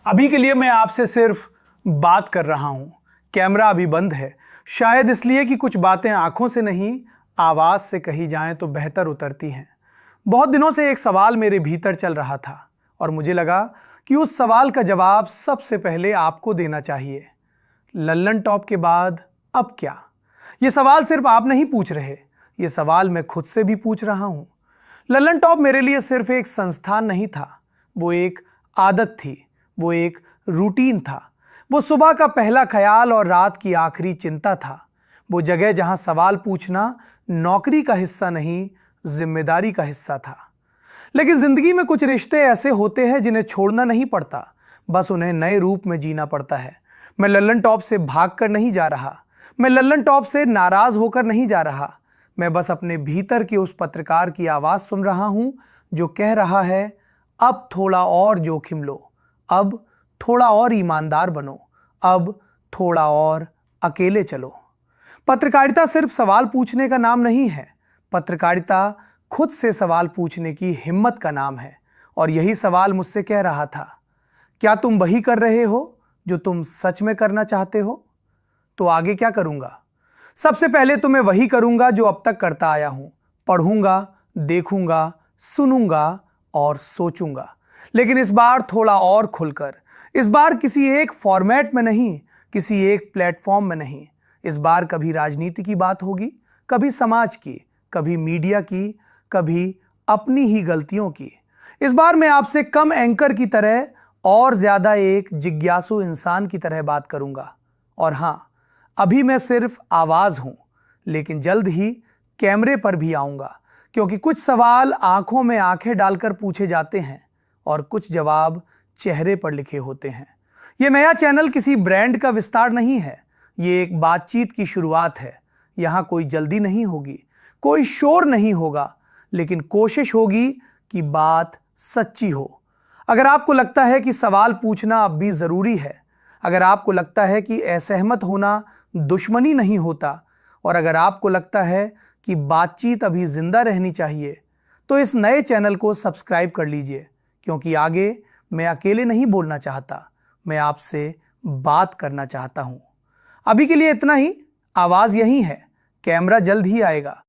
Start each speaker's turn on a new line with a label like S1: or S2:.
S1: अभी के लिए मैं आपसे सिर्फ बात कर रहा हूं। कैमरा अभी बंद है, शायद इसलिए कि कुछ बातें आंखों से नहीं आवाज से कही जाएं तो बेहतर उतरती हैं। बहुत दिनों से एक सवाल मेरे भीतर चल रहा था और मुझे लगा कि उस सवाल का जवाब सबसे पहले आपको देना चाहिए। लल्लन टॉप के बाद अब क्या? ये सवाल सिर्फ आप नहीं पूछ रहे, ये सवाल मैं खुद से भी पूछ रहा हूं। लल्लन टॉप मेरे लिए सिर्फ एक संस्थान नहीं था, वो एक आदत थी, वो एक रूटीन था, वो सुबह का पहला ख्याल और रात की आखिरी चिंता था। वो जगह जहां सवाल पूछना नौकरी का हिस्सा नहीं, जिम्मेदारी का हिस्सा था। लेकिन जिंदगी में कुछ रिश्ते ऐसे होते हैं जिन्हें छोड़ना नहीं पड़ता, बस उन्हें नए रूप में जीना पड़ता है। मैं लल्लन टॉप से भागकर नहीं जा रहा, मैं लल्लन टॉप से नाराज होकर नहीं जा रहा। मैं बस अपने भीतर के उस पत्रकार की आवाज सुन रहा हूं जो कह रहा है, अब थोड़ा और जोखिम लो, अब थोड़ा और ईमानदार बनो, अब थोड़ा और अकेले चलो। पत्रकारिता सिर्फ सवाल पूछने का नाम नहीं है, पत्रकारिता खुद से सवाल पूछने की हिम्मत का नाम है। और यही सवाल मुझसे कह रहा था, क्या तुम वही कर रहे हो जो तुम सच में करना चाहते हो? तो आगे क्या करूंगा? सबसे पहले तो मैं वही करूंगा जो अब तक करता आया हूं, पढ़ूंगा, देखूंगा, सुनूंगा और सोचूंगा। लेकिन इस बार थोड़ा और खुलकर, इस बार किसी एक फॉर्मेट में नहीं, किसी एक प्लेटफॉर्म में नहीं। इस बार कभी राजनीति की बात होगी, कभी समाज की, कभी मीडिया की, कभी अपनी ही गलतियों की। इस बार मैं आपसे कम एंकर की तरह और ज्यादा एक जिज्ञासु इंसान की तरह बात करूंगा। और हां, अभी मैं सिर्फ आवाज हूं, लेकिन जल्द ही कैमरे पर भी आऊंगा, क्योंकि कुछ सवाल आंखों में आंखें डालकर पूछे जाते हैं और कुछ जवाब चेहरे पर लिखे होते हैं। यह नया चैनल किसी ब्रांड का विस्तार नहीं है, ये एक बातचीत की शुरुआत है। यहां कोई जल्दी नहीं होगी, कोई शोर नहीं होगा, लेकिन कोशिश होगी कि बात सच्ची हो। अगर आपको लगता है कि सवाल पूछना अब भी जरूरी है, अगर आपको लगता है कि असहमत होना दुश्मनी नहीं होता, और अगर आपको लगता है कि बातचीत अभी जिंदा रहनी चाहिए, तो इस नए चैनल को सब्सक्राइब कर लीजिए, क्योंकि आगे मैं अकेले नहीं बोलना चाहता, मैं आपसे बात करना चाहता हूं। अभी के लिए इतना ही। आवाज यही है, कैमरा जल्द ही आएगा।